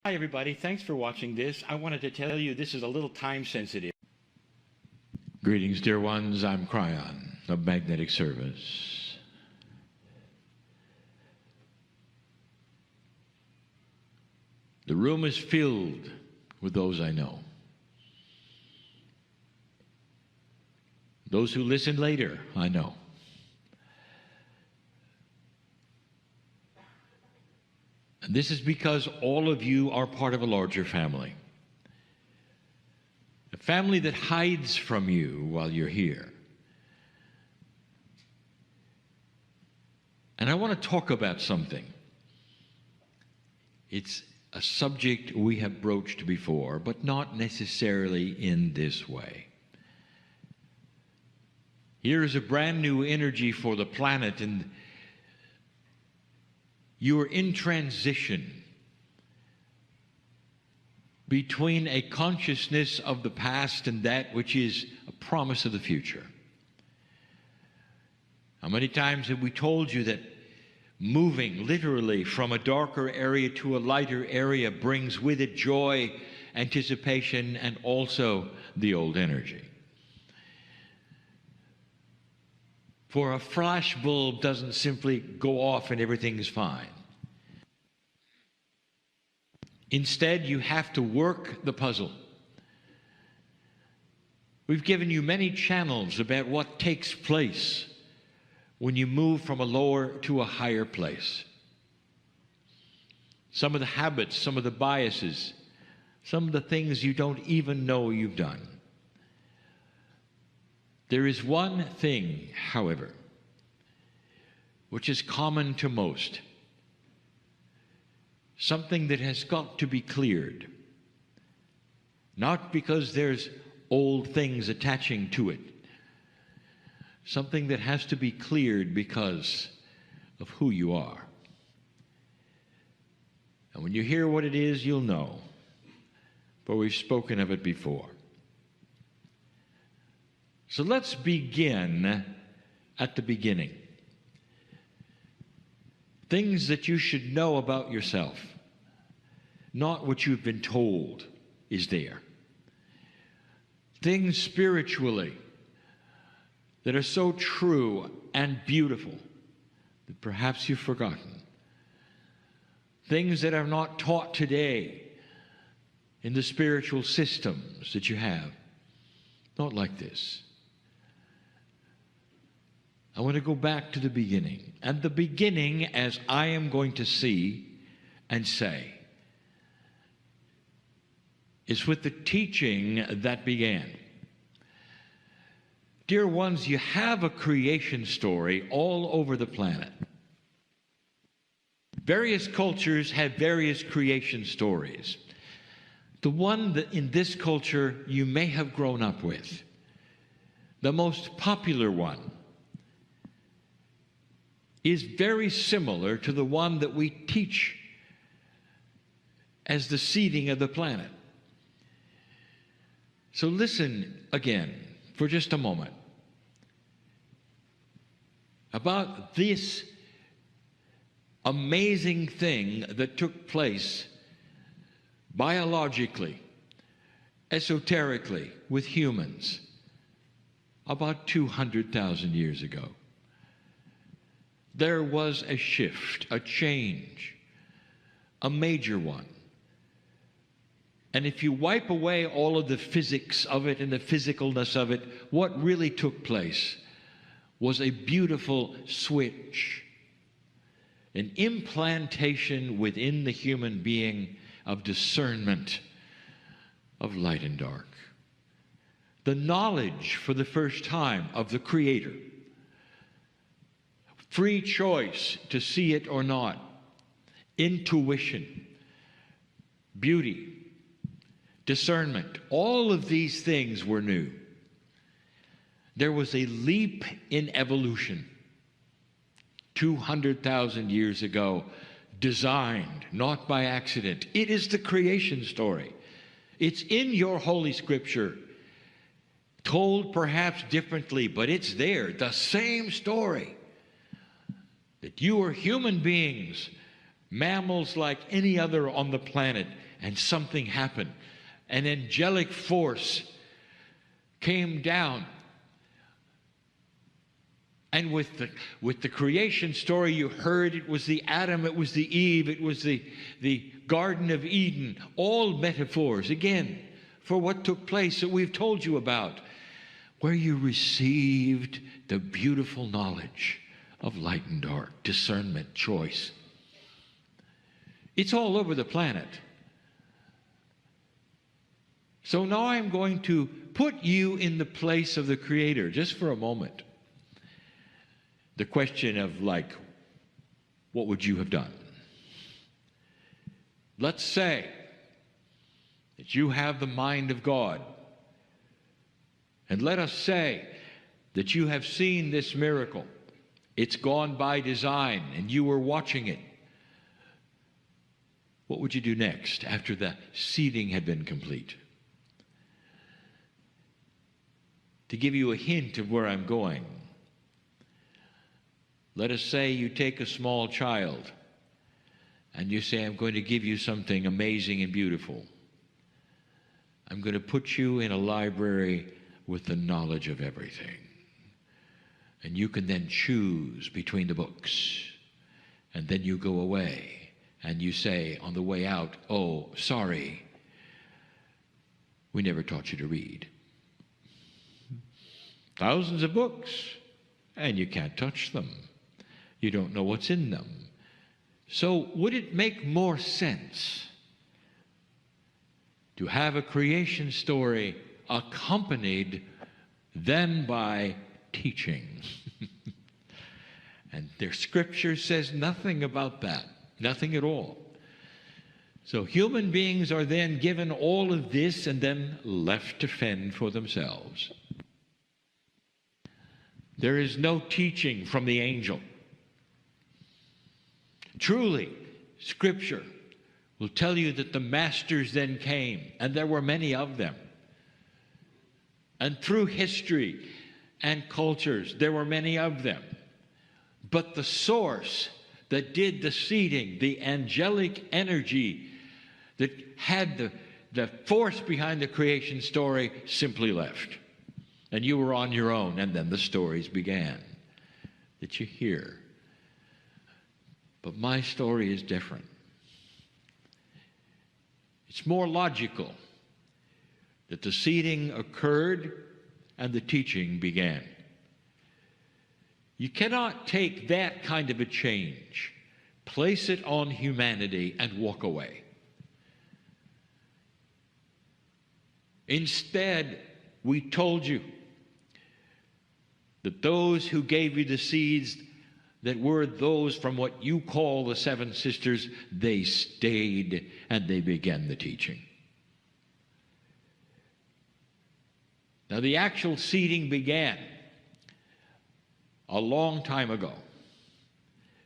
Hi everybody, thanks for watching this. I wanted to tell you this is a little time sensitive. Greetings, dear ones. I'm Kryon of Magnetic Service. The room is filled with those I know. Those who listen later, I know. And this is because all of you are part of a larger family. A family that hides from you while you're here. And I want to talk about something. It's a subject we have broached before, but not necessarily in this way. Here is a brand new energy for the planet, and you are in transition between a consciousness of the past and that which is a promise of the future. How many times have we told you that moving literally from a darker area to a lighter area brings with it joy, anticipation, and also the old energy? For a flash bulb doesn't simply go off and everything is fine. Instead, you have to work the puzzle. We've given you many channels about what takes place when you move from a lower to a higher place. Some of the habits, some of the biases, some of the things you don't even know you've done. There is one thing, however, which is common to most. Something that has got to be cleared. Not because there's old things attaching to it. Something that has to be cleared because of who you are. And when you hear what it is, you'll know. For we've spoken of it before. So let's begin at the beginning. Things that you should know about yourself, not what you've been told is there. Things spiritually that are so true and beautiful that perhaps you've forgotten. Things that are not taught today in the spiritual systems that you have. Not like this. I want to go back to the beginning. And the beginning, as I am going to see and say, is with the teaching that began. Dear ones, you have a creation story all over the planet. Various cultures have various creation stories. The one that in this culture you may have grown up with, the most popular one, is very similar to the one that we teach as the seeding of the planet. So listen again for just a moment about this amazing thing that took place biologically, esoterically, with humans about 200,000 years ago. There was a shift, a change, a major one. And if you wipe away all of the physics of it and the physicalness of it, what really took place was a beautiful switch, an implantation within the human being of discernment of light and dark. The knowledge for the first time of the Creator. Free choice to see it or not. Intuition, beauty, discernment, all of these things were new. There was a leap in evolution 200,000 years ago, designed, not by accident. It is the creation story. It's in your Holy Scripture, told perhaps differently, but it's there, the same story. That you are human beings mammals like any other on the planet, and something happened. An angelic force came down. And with the creation story, you heard it was the Adam, it was the Eve, it was the Garden of Eden, all metaphors, again, for what took place that we've told you about, where you received the beautiful knowledge of light and dark, discernment, choice. It's all over the planet. So now I'm going to put you in the place of the Creator, just for a moment. The question of, like, what would you have done? Let's say that you have the mind of God. And let us say that you have seen this miracle. It's gone by design and you were watching it. What would you do next after the seeding had been complete? To give you a hint of where I'm going, let us say you take a small child and you say, I'm going to give you something amazing and beautiful. I'm going to put you in a library with the knowledge of everything. And you can then choose between the books. And then you go away and you say on the way out, oh, sorry, we never taught you to read. Thousands of books, and you can't touch them. You don't know what's in them. So would it make more sense to have a creation story accompanied then by teaching? And their scripture says nothing about that, nothing at all. So human beings are then given all of this and then left to fend for themselves. There is no teaching from the angel. Truly, Scripture will tell you that the masters then came, and there were many of them. And through history and cultures, there were many of them. But the source that did the seeding, the angelic energy that had the force behind the creation story, simply left. And you were on your own, and then the stories began that you hear. But my story is different. It's more logical that the seeding occurred and the teaching began. You cannot take that kind of a change, place it on humanity, and walk away. Instead, we told you that those who gave you the seeds that were those from what you call the seven sisters, they stayed and they began the teaching. Now, the actual seeding began a long time ago.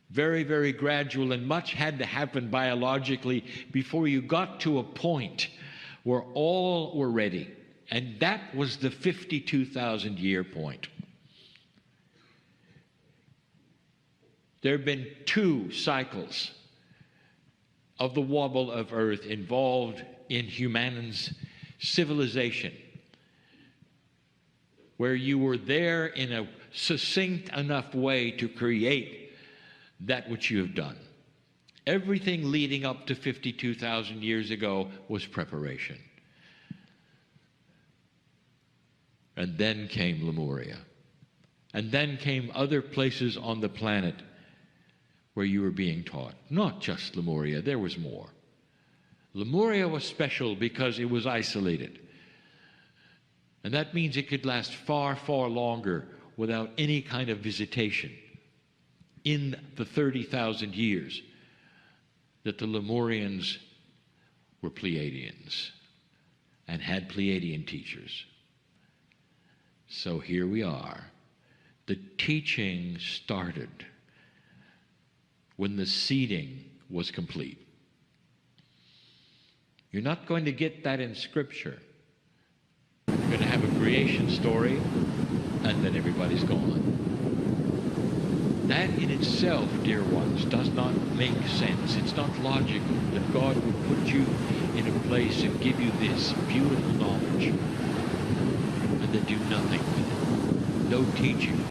Very, very gradual, and much had to happen biologically before you got to a point where all were ready. And that was the 52,000-year point. There have been 2 cycles of the wobble of earth involved in human's civilization, where you were there in a succinct enough way to create that which you have done. Everything leading up to 52,000 years ago was preparation. And then came Lemuria. And then came other places on the planet where you were being taught. Not just Lemuria, there was more. Lemuria was special because it was isolated. And that means it could last far, far longer without any kind of visitation in the 30,000 years that the Lemurians were Pleiadians and had Pleiadian teachers. So here we are. The teaching started when the seeding was complete. You're not going to get that in Scripture. You're going to have a creation story, and then everybody's gone. That in itself, dear ones, does not make sense. It's not logical that God would put you in a place and give you this beautiful knowledge and then do nothing with it. No teaching,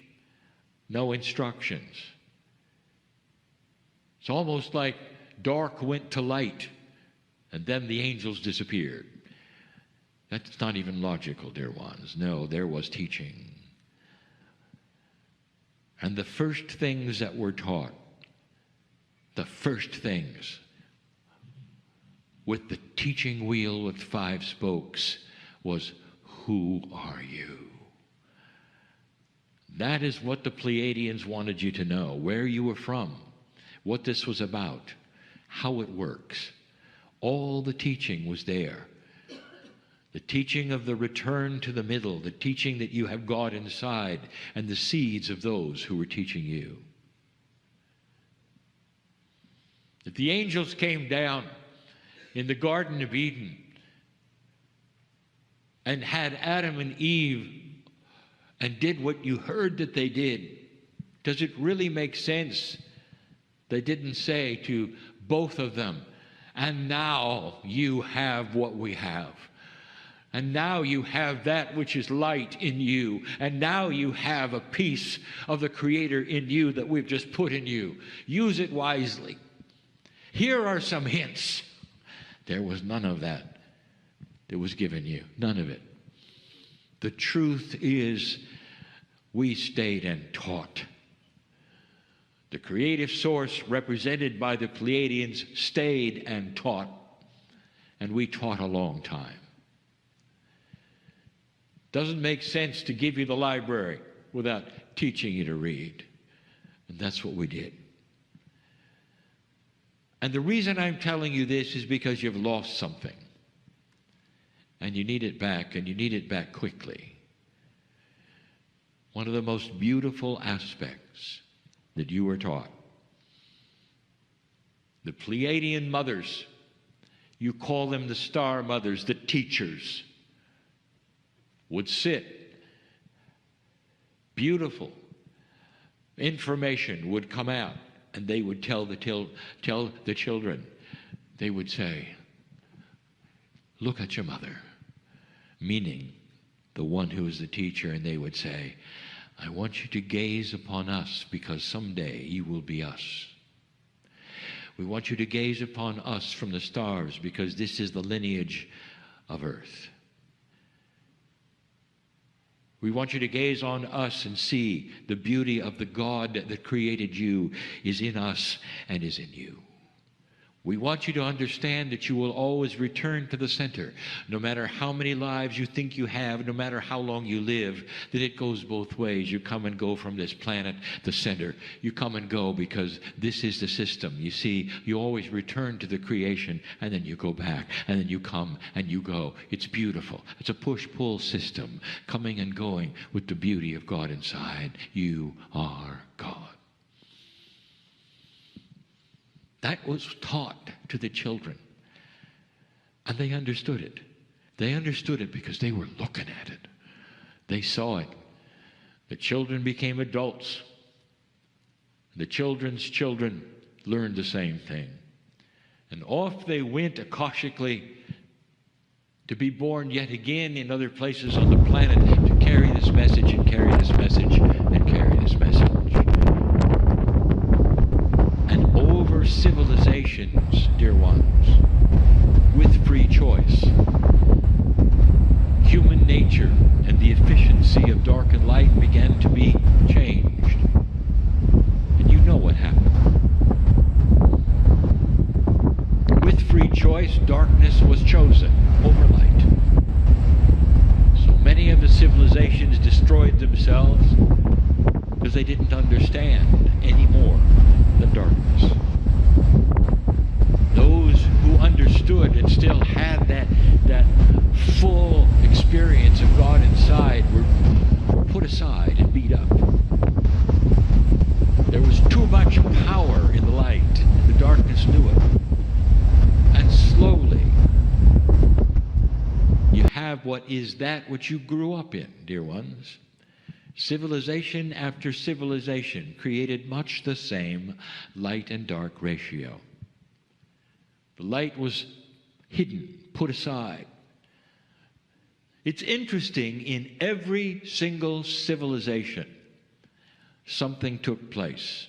no instructions. It's almost like dark went to light and then the angels disappeared. That's not even logical, dear ones. No, there was teaching. And the first things that were taught, the first things, with the teaching wheel with 5 spokes, was, who are you? That is what the Pleiadians wanted you to know, where you were from, what this was about, how it works. All the teaching was there. The teaching of the return to the middle, the teaching that you have God inside, and the seeds of those who were teaching you. If the angels came down in the Garden of Eden and had Adam and Eve and did what you heard that they did, does it really make sense? They didn't say to both of them, and now you have what we have. And now you have that which is light in you. And now you have a piece of the Creator in you that we've just put in you. Use it wisely. Here are some hints. There was none of that that was given you. None of it. The truth is, we stayed and taught. The creative source represented by the Pleiadians stayed and taught. And we taught a long time. Doesn't make sense to give you the library without teaching you to read. And that's what we did. And the reason I'm telling you this is because you've lost something. And you need it back, and you need it back quickly. One of the most beautiful aspects that you were taught. The Pleiadian mothers, you call them the star mothers, the teachers, would sit. Beautiful information would come out, and they would tell the children. They would say, look at your mother, meaning the one who is the teacher, and they would say, I want you to gaze upon us because someday you will be us. We want you to gaze upon us from the stars because this is the lineage of earth. We want you to gaze on us and see the beauty of the God that created you is in us and is in you. We want you to understand that you will always return to the center. No matter how many lives you think you have, no matter how long you live, that it goes both ways. You come and go from this planet, the center. You come and go because this is the system. You see, you always return to the creation, and then you go back, and then you come and you go. It's beautiful. It's a push-pull system, coming and going with the beauty of God inside. You are God. That was taught to the children. And they understood it. They understood it because they were looking at it. They saw it. The children became adults. The children's children learned the same thing. And off they went akashically to be born yet again in other places on the planet to carry this message and carry this message and carry this message. Civilizations, dear ones, with free choice. Human nature and the efficiency of dark and light began to be changed. And you know what happened. With free choice, darkness was chosen over light. So many of the civilizations destroyed themselves because they didn't understand any more than darkness. Those who understood and still had that full experience of God inside were put aside and beat up. There was too much power in the light, and the darkness knew it. And slowly, you have what is that which you grew up in, dear ones. Civilization after civilization created much the same light and dark ratio. The light was hidden, put aside. It's interesting, in every single civilization, something took place.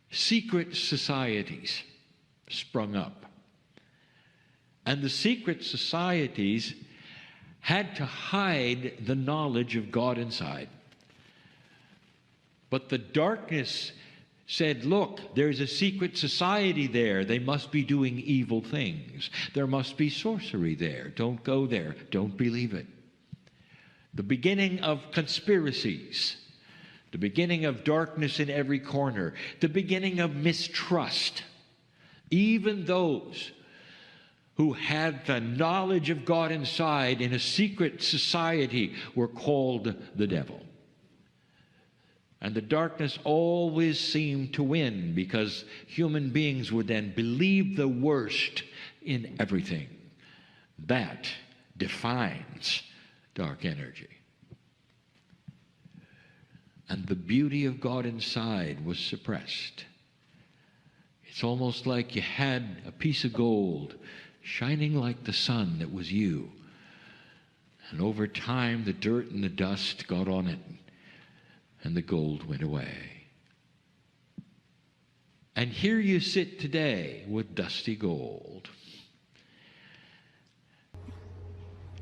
Secret societies sprung up. And the secret societies had to hide the knowledge of God inside. But the darkness said, look, there's a secret society there. They must be doing evil things. There must be sorcery there. Don't go there. Don't believe it. The beginning of conspiracies, the beginning of darkness in every corner, the beginning of mistrust. Even those who had the knowledge of God inside in a secret society were called the devil. And the darkness always seemed to win, because human beings would then believe the worst in everything. That defines dark energy. And the beauty of God inside was suppressed. It's almost like you had a piece of gold shining like the sun that was you. And over time, the dirt and the dust got on it, and the gold went away. And here you sit today with dusty gold.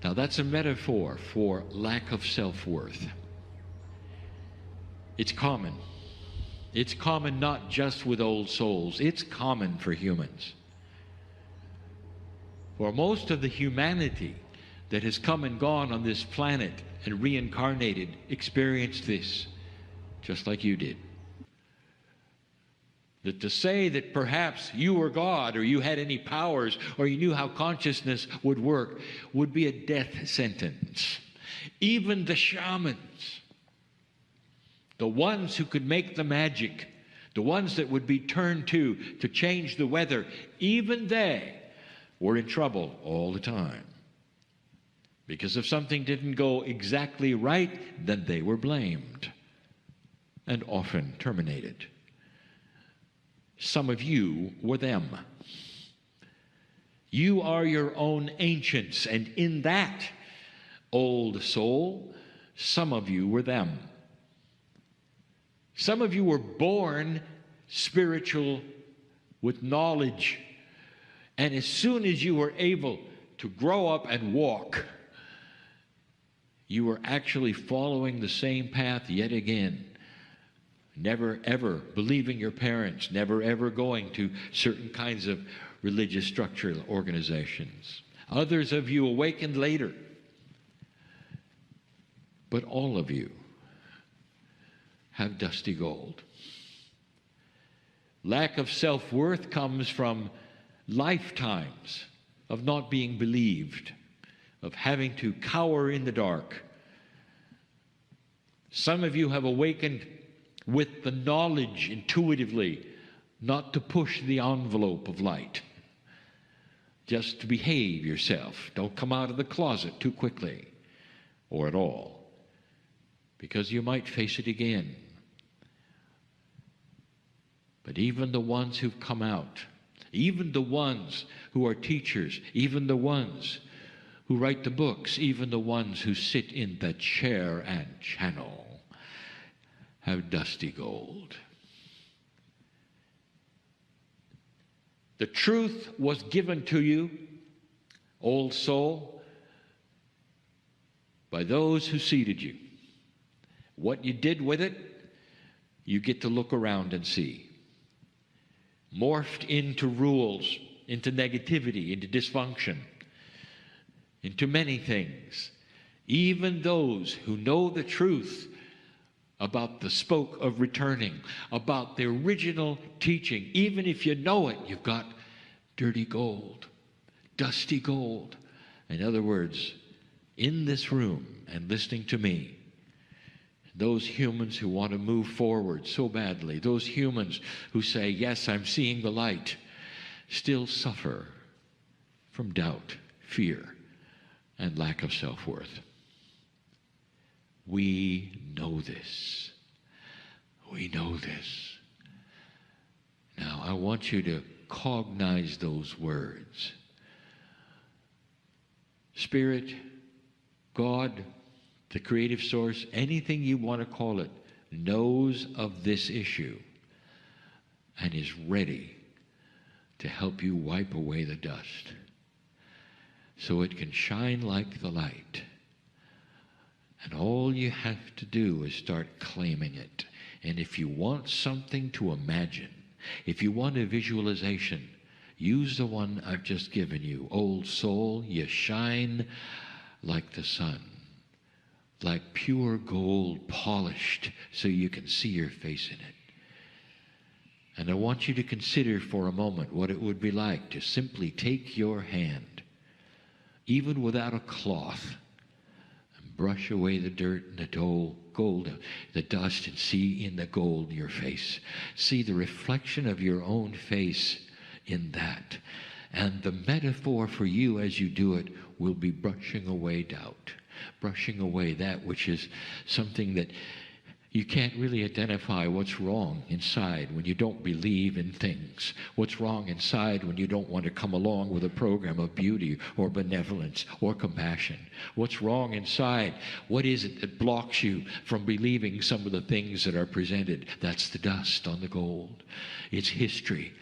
Now that's a metaphor for lack of self-worth. It's common. It's common not just with old souls. It's common for humans. For most of the humanity that has come and gone on this planet and reincarnated experienced this, just like you did. That to say that perhaps you were God, or you had any powers, or you knew how consciousness would work, would be a death sentence. Even the shamans, the ones who could make the magic, the ones that would be turned to change the weather, even they were in trouble all the time. Because if something didn't go exactly right, then they were blamed and often terminated. Some of you were them. You are your own ancients, and in that old soul, some of you were them. Some of you were born spiritual with knowledge, and as soon as you were able to grow up and walk, you were actually following the same path yet again. Never ever believing your parents, never ever going to certain kinds of religious structural organizations. Others of you awakened later. But all of you have dusty gold. Lack of self-worth comes from lifetimes of not being believed, of having to cower in the dark. Some of you have awakened with the knowledge intuitively not to push the envelope of light, just to behave yourself. Don't come out of the closet too quickly or at all, because you might face it again. But even the ones who've come out, even the ones who are teachers, even the ones who write the books, even the ones who sit in the chair and channel, have dusty gold. The truth was given to you, old soul, by those who seeded you. What you did with it, you get to look around and see. Morphed into rules, into negativity, into dysfunction, into many things. Even those who know the truth about the spoke of returning, about the original teaching, even if you know it, you've got dirty gold, dusty gold. In other words, in this room and listening to me, those humans who want to move forward so badly, those humans who say, yes, I'm seeing the light, still suffer from doubt, fear, and lack of self-worth. We know this. We know this. Now, I want you to cognize those words. Spirit, God, the creative source, anything you want to call it, knows of this issue and is ready to help you wipe away the dust so it can shine like the light. And all you have to do is start claiming it. And if you want something to imagine, if you want a visualization, use the one I've just given you. Old soul, you shine like the sun, like pure gold polished so you can see your face in it. And I want you to consider for a moment what it would be like to simply take your hand, even without a cloth, and brush away the dirt and the gold, the dust, and see in the gold your face. See the reflection of your own face in that. And the metaphor for you as you do it will be brushing away doubt, brushing away that which is something that you can't really identify what's wrong inside when you don't believe in things. What's wrong inside when you don't want to come along with a program of beauty or benevolence or compassion. What's wrong inside? What is it that blocks you from believing some of the things that are presented? That's the dust on the gold. It's history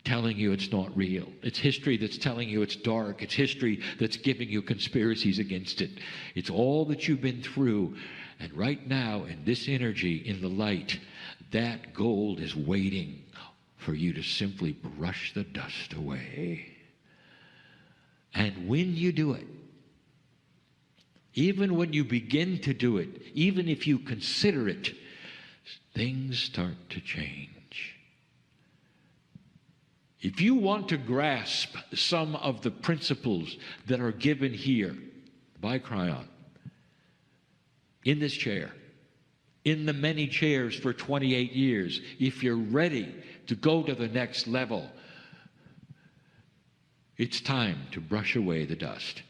telling you it's not real. It's history that's telling you it's dark. It's history that's giving you conspiracies against it. It's all that you've been through. And right now, in this energy, in the light, that gold is waiting for you to simply brush the dust away. And when you do it, even when you begin to do it, even if you consider it, things start to change. If you want to grasp some of the principles that are given here by Kryon, in this chair, in the many chairs for 28 years, if you're ready to go to the next level, it's time to brush away the dust.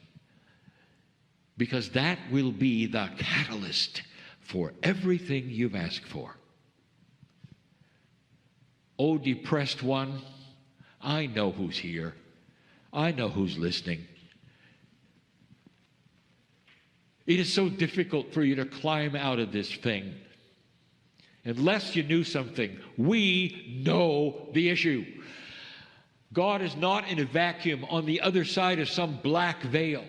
Because that will be the catalyst for everything you've asked for. Oh, depressed one, I know who's here. I know who's listening. It is so difficult for you to climb out of this thing. Unless you knew something, we know the issue. God is not in a vacuum on the other side of some black veil.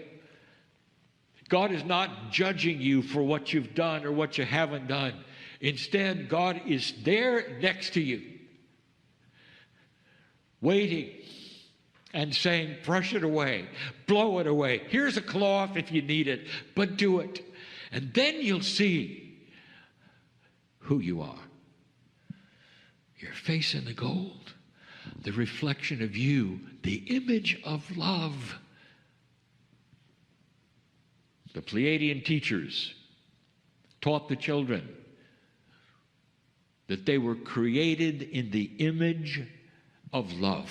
God is not judging you for what you've done or what you haven't done. Instead, God is there next to you, waiting and saying, brush it away, blow it away. Here's a cloth if you need it, but do it. And then you'll see who you are. Your face in the gold, the reflection of you, the image of love. The Pleiadian teachers taught the children that they were created in the image of love.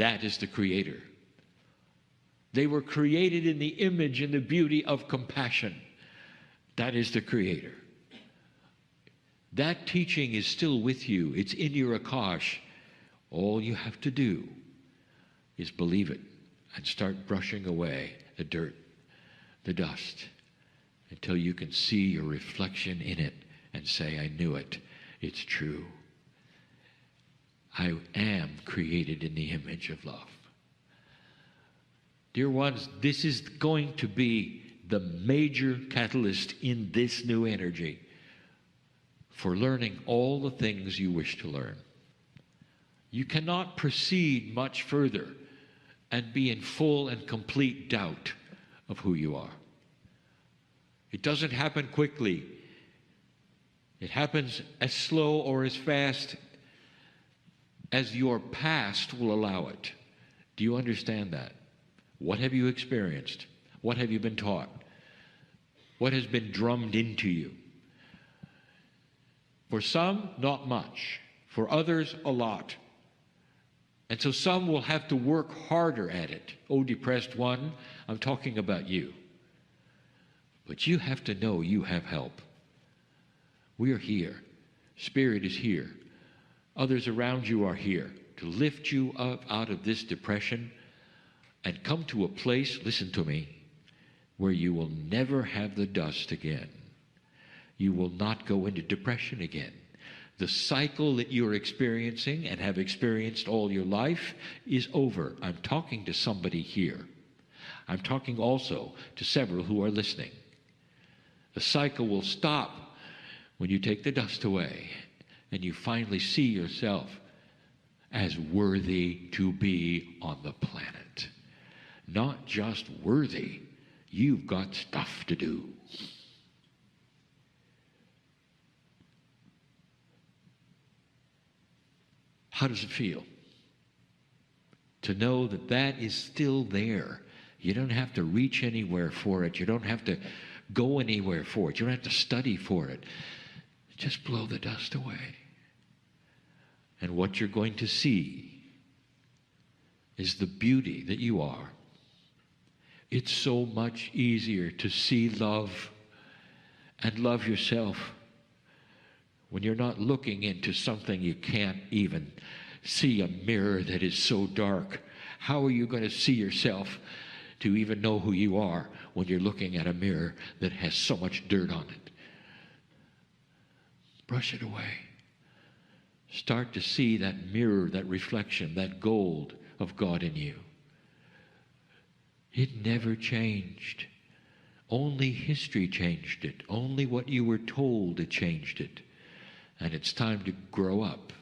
That is the Creator. They were created in the image and the beauty of compassion. That is the Creator. That teaching is still with you. It's in your Akash. All you have to do is believe it and start brushing away the dirt, the dust, until you can see your reflection in it and say, I knew it. It's true. I am created in the image of love. Dear ones, this is going to be the major catalyst in this new energy for learning all the things you wish to learn. You cannot proceed much further and be in full and complete doubt of who you are. It doesn't happen quickly. It happens as slow or as fast as your past will allow it. Do you understand that? What have you experienced? What have you been taught? What has been drummed into you? For some, not much. For others, a lot. And so some will have to work harder at it. Oh, depressed one, I'm talking about you. But you have to know you have help. We are here. Spirit is here. Others around you are here to lift you up out of this depression and come to a place, listen to me, where you will never have the dust again. You will not go into depression again. The cycle that you're experiencing and have experienced all your life is over. I'm talking to somebody here. I'm talking also to several who are listening. The cycle will stop when you take the dust away and you finally see yourself as worthy to be on the planet. Not just worthy, you've got stuff to do. How does it feel to know that that is still there? You don't have to reach anywhere for it. You don't have to go anywhere for it. You don't have to study for it. Just blow the dust away. And what you're going to see is the beauty that you are. It's so much easier to see love and love yourself when you're not looking into something you can't even see, a mirror that is so dark. How are you going to see yourself to even know who you are when you're looking at a mirror that has so much dirt on it? Brush it away. Start to see that mirror, that reflection, that gold of God in you. It never changed. Only history changed it. Only what you were told it changed it. And it's time to grow up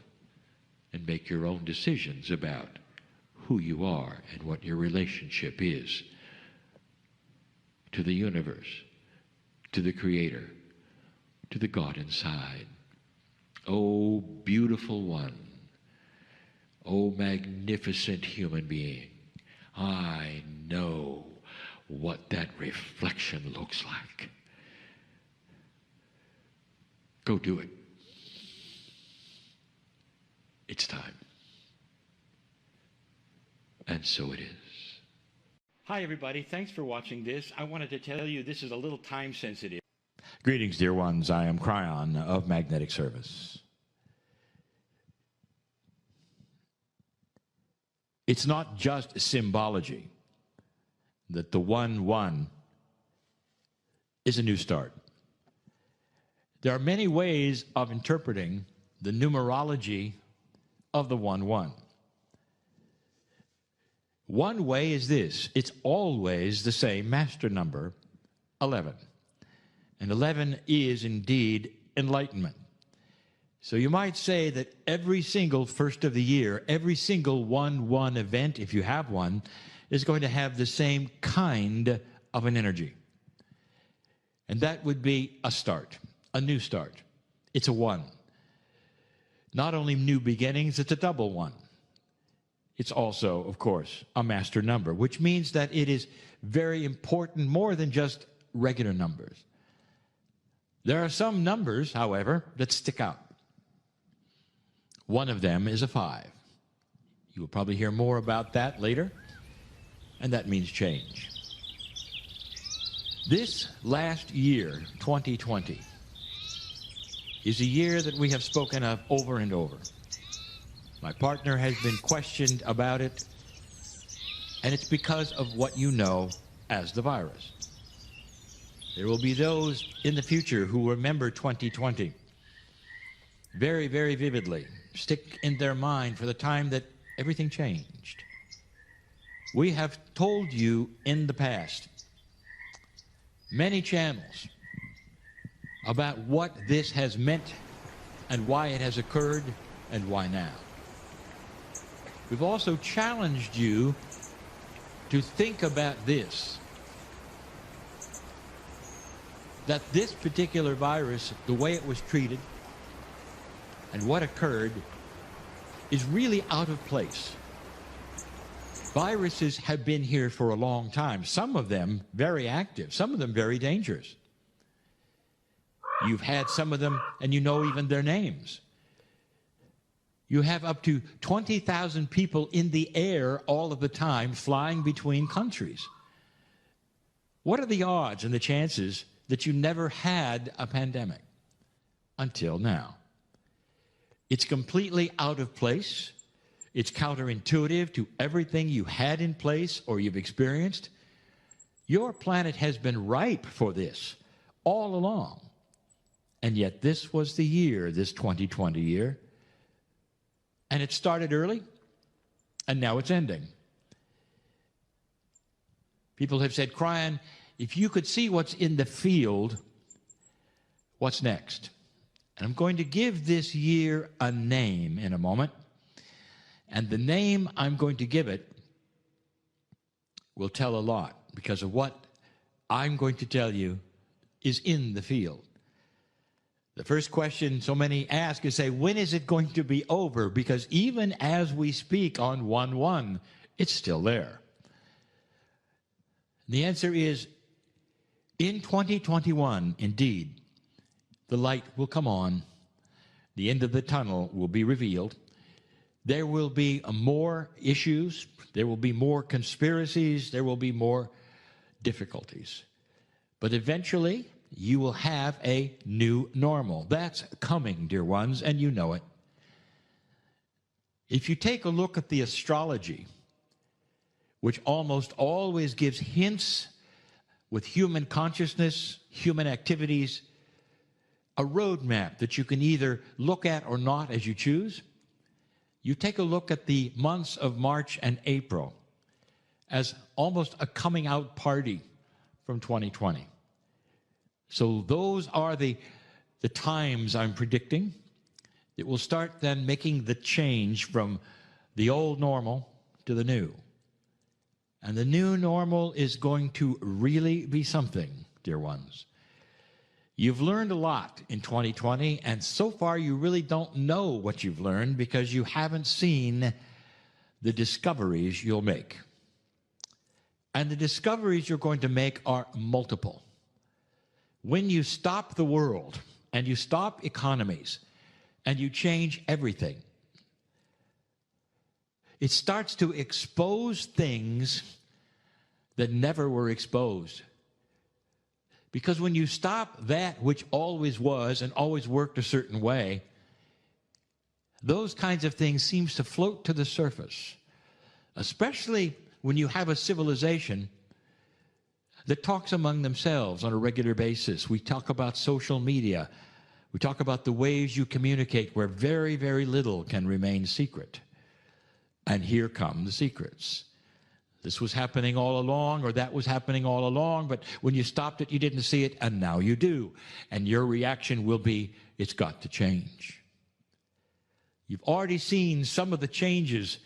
and make your own decisions about who you are and what your relationship is to the universe, to the Creator, to the God inside. Oh, beautiful one. Oh, magnificent human being. I know what that reflection looks like. Go do it. It's time. And so it is. Hi, everybody. Thanks for watching this. I wanted to tell you this is a little time sensitive. Greetings, dear ones. I am Kryon of Magnetic Service. It's not just symbology that the 1-1 is a new start. There are many ways of interpreting the numerology of the 1-1. One way is this: it's always the same master number, 11. And 11 is indeed enlightenment. So you might say that every single first of the year, every single 1-1 event, if you have one, is going to have the same kind of an energy. And that would be a start, a new start. It's a 1. Not only new beginnings, it's a double 1. It's also, of course, a master number, which means that it is very important, more than just regular numbers. There are some numbers, however, that stick out. One of them is a 5. You will probably hear more about that later, and that means change. This last year, 2020, is a year that we have spoken of over and over. My partner has been questioned about it, and it's because of what you know as the virus. There will be those in the future who remember 2020 very, very vividly, stick in their mind for the time that everything changed. We have told you in the past, many channels, about what this has meant and why it has occurred and why now. We've also challenged you to think about this, that this particular virus, the way it was treated and what occurred, is really out of place. Viruses have been here for a long time, some of them very active, some of them very dangerous. You've had some of them, and you know even their names. You have up to 20,000 people in the air all of the time flying between countries. What are the odds and the chances that you never had a pandemic until now. It's completely out of place. It's counterintuitive to everything you had in place or you've experienced. Your planet has been ripe for this all along. And yet this was the year, this 2020 year. And it started early, and now it's ending. People have said, Kryon, if you could see what's in the field, what's next? And I'm going to give this year a name in a moment. And the name I'm going to give it will tell a lot, because of what I'm going to tell you is in the field. The first question so many ask is, say, when is it going to be over? Because even as we speak on 1/1, it's still there. The answer is, in 2021, indeed, the light will come on. The end of the tunnel will be revealed. There will be more issues. There will be more conspiracies. There will be more difficulties. But eventually, you will have a new normal. That's coming, dear ones, and you know it. If you take a look at the astrology, which almost always gives hints with human consciousness, human activities, a roadmap that you can either look at or not as you choose, you take a look at the months of March and April as almost a coming out party from 2020. So those are the times I'm predicting. It will start then making the change from the old normal to the new. And the new normal is going to really be something, dear ones. You've learned a lot in 2020, and so far you really don't know what you've learned because you haven't seen the discoveries you'll make. And the discoveries you're going to make are multiple. When you stop the world and you stop economies and you change everything, it starts to expose things that never were exposed. Because when you stop that which always was and always worked a certain way, those kinds of things seems to float to the surface, especially when you have a civilization that talks among themselves on a regular basis. We talk about social media. We talk about the ways you communicate where very, very little can remain secret. And here come the secrets. This was happening all along, or that was happening all along, but when you stopped it, you didn't see it, and now you do. And your reaction will be, it's got to change. You've already seen some of the changes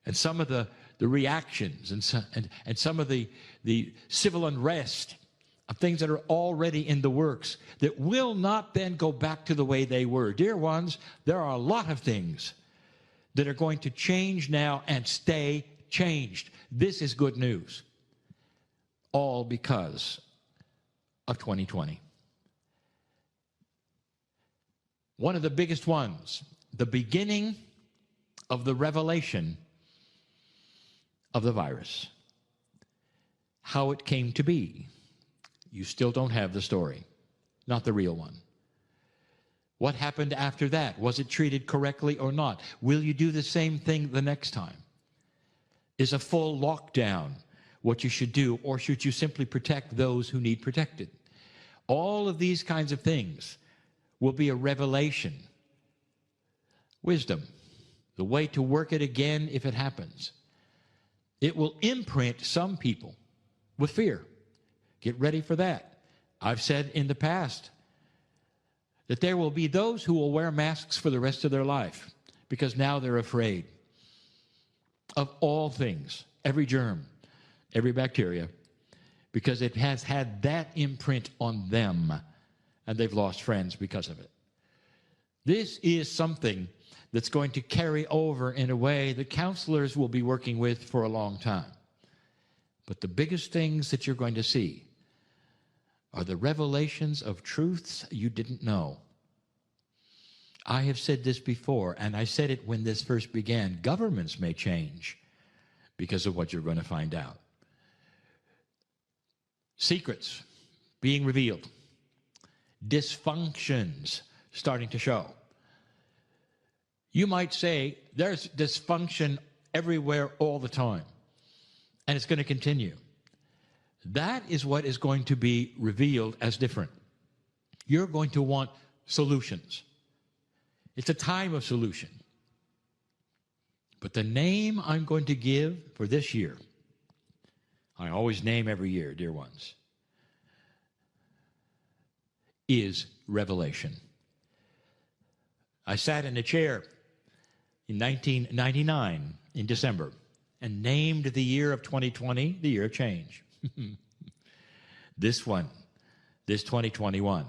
and some of the reactions and some of the civil unrest of things that are already in the works that will not then go back to the way they were. Dear ones, there are a lot of things that are going to change now and stay changed. This is good news. All because of 2020. One of the biggest ones, the beginning of the revelation of the virus. How it came to be. You still don't have the story. Not the real one. What happened after that? Was it treated correctly or not? Will you do the same thing the next time? Is a full lockdown what you should do, or should you simply protect those who need protected? All of these kinds of things will be a revelation. Wisdom, the way to work it again if it happens. It will imprint some people with fear. Get ready for that. I've said in the past that there will be those who will wear masks for the rest of their life because now they're afraid of all things, every germ, every bacteria, because it has had that imprint on them, and they've lost friends because of it. This is something that's going to carry over in a way that counselors will be working with for a long time. But the biggest things that you're going to see are the revelations of truths you didn't know. I have said this before, and I said it when this first began. Governments may change because of what you're going to find out. Secrets, being revealed. Dysfunctions starting to show. You might say there's dysfunction everywhere all the time, and it's going to continue. That is what is going to be revealed as different. You're going to want solutions. It's a time of solution. But the name I'm going to give for this year, I always name every year, dear ones, is revelation. I sat in a chair in 1999 in December and named the year of 2020 the year of change. This 2021,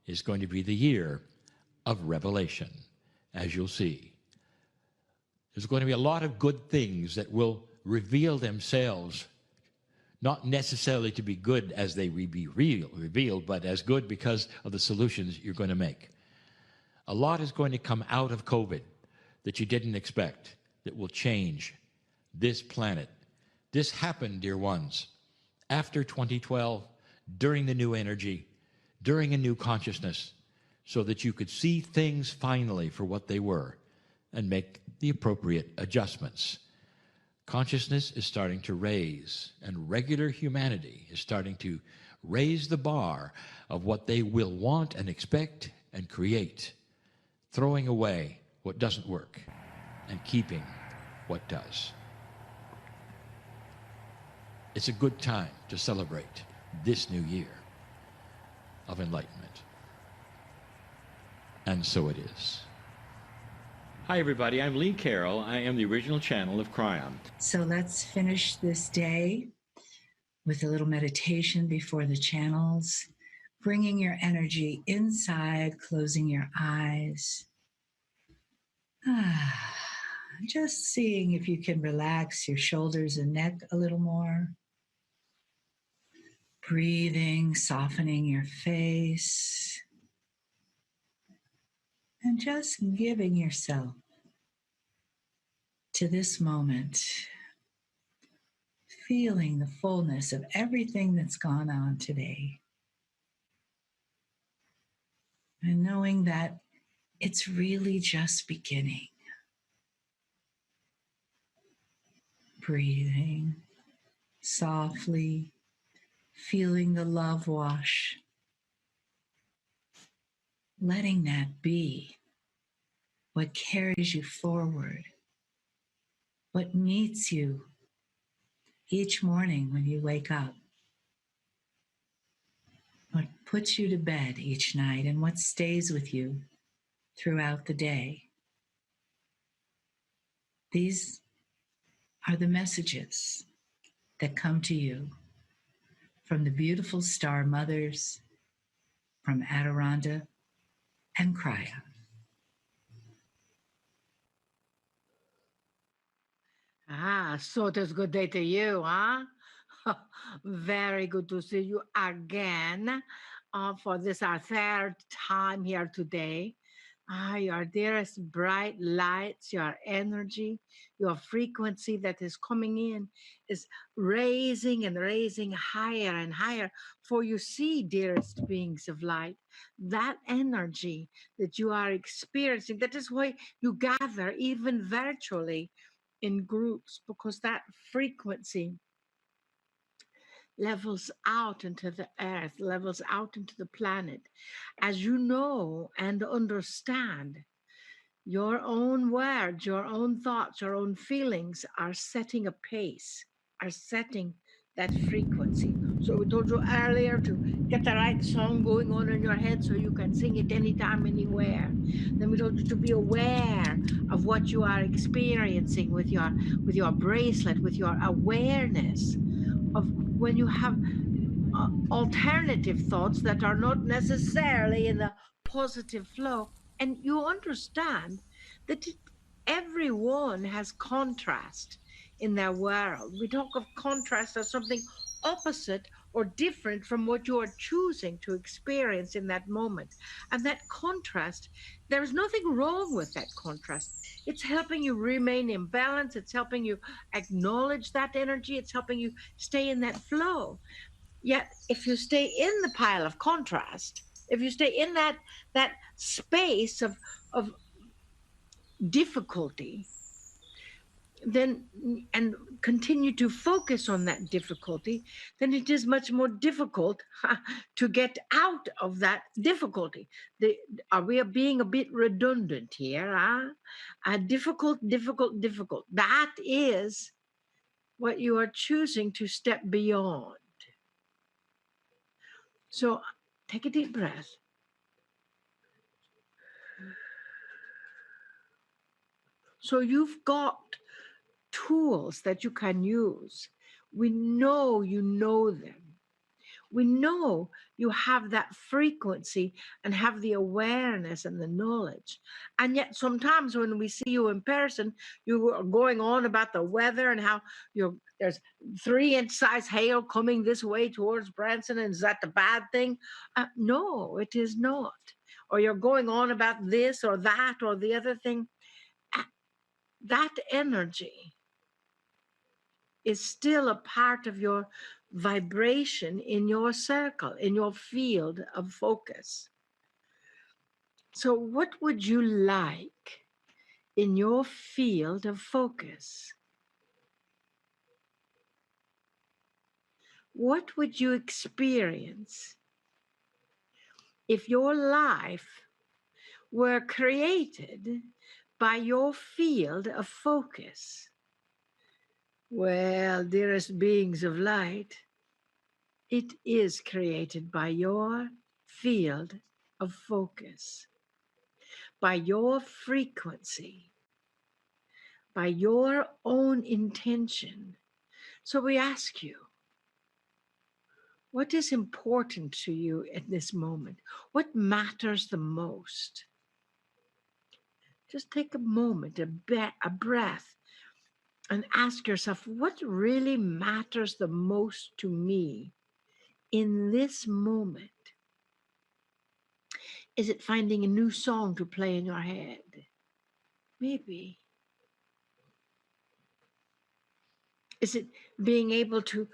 is going to be the year of revelation, as you'll see. There's going to be a lot of good things that will reveal themselves, not necessarily to be good as they be revealed, but as good because of the solutions you're going to make. A lot is going to come out of COVID that you didn't expect, that will change this planet. This happened, dear ones, after 2012, during the new energy, during a new consciousness, so that you could see things finally for what they were and make the appropriate adjustments. Consciousness is starting to raise, and regular humanity is starting to raise the bar of what they will want and expect and create, throwing away what doesn't work and keeping what does. It's a good time to celebrate this new year of enlightenment. And so it is. Hi, everybody. I'm Lee Carroll. I am the original channel of Kryon. So let's finish this day with a little meditation before the channels, bringing your energy inside, closing your eyes. Just seeing if you can relax your shoulders and neck a little more. Breathing, softening your face. And just giving yourself to this moment, feeling the fullness of everything that's gone on today. And knowing that it's really just beginning. Breathing softly, feeling the love wash. Letting that be what carries you forward, what meets you each morning when you wake up, what puts you to bed each night, and what stays with you throughout the day. These are the messages that come to you from the beautiful star mothers, from Adirondack and Kryon. So it is a good day to you, huh? Very good to see you again for this, our third time here today. Your dearest bright lights, your energy, your frequency that is coming in is raising and raising higher and higher. For you see, dearest beings of light, that energy that you are experiencing, that is why you gather even virtually in groups, because that frequency levels out into the earth, levels out into the planet. As you know and understand, your own words, your own thoughts, your own feelings are setting a pace, are setting that frequency. So we told you earlier to get the right song going on in your head so you can sing it anytime, anywhere. Then we told you to be aware of what you are experiencing with your bracelet, with your awareness of when you have alternative thoughts that are not necessarily in the positive flow. And you understand that everyone has contrast in their world. We talk of contrast as something opposite or different from what you are choosing to experience in that moment. And that contrast, there is nothing wrong with that contrast. It's helping you remain in balance. It's helping you acknowledge that energy. It's helping you stay in that flow. Yet, if you stay in the pile of contrast, if you stay in that space of difficulty, then and continue to focus on that difficulty, then it is much more difficult to get out of that difficulty. Are we being a bit redundant here? Difficult, difficult, difficult. That is what you are choosing to step beyond. So take a deep breath. So you've got tools that you can use. We know you know them. We know you have that frequency and have the awareness and the knowledge. And yet sometimes when we see you in person, you are going on about the weather and how there's 3-inch size hail coming this way towards Branson, and is that the bad thing? No, it is not. Or you're going on about this or that or the other thing. That energy is still a part of your vibration in your circle, in your field of focus. So, what would you like in your field of focus? What would you experience if your life were created by your field of focus? Well, dearest beings of light, it is created by your field of focus, by your frequency, by your own intention. So we ask you, what is important to you at this moment? What matters the most? Just take a moment, a breath, and ask yourself, what really matters the most to me in this moment? Is it finding a new song to play in your head? Maybe. Is it being able to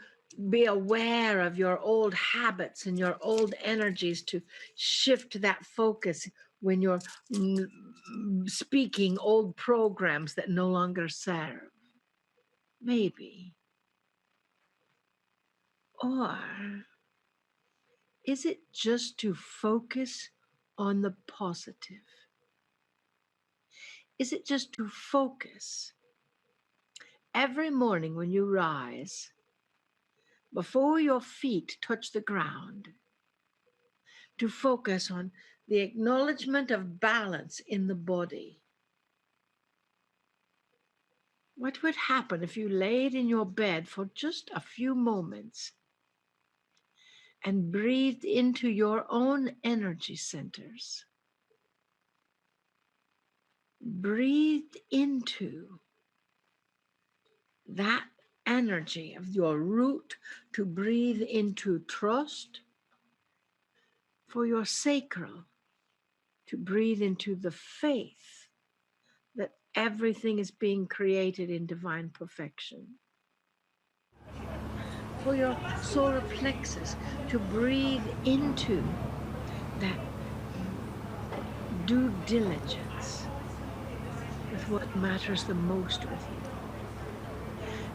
be aware of your old habits and your old energies to shift that focus when you're speaking old programs that no longer serve? Maybe. Or is it just to focus on the positive? Is it just to focus every morning when you rise, before your feet touch the ground, to focus on the acknowledgement of balance in the body? What would happen if you laid in your bed for just a few moments and breathed into your own energy centers? Breathed into that energy of your root, to breathe into trust, for your sacral, to breathe into the faith that everything is being created in divine perfection. For your solar plexus, to breathe into that due diligence with what matters the most with you.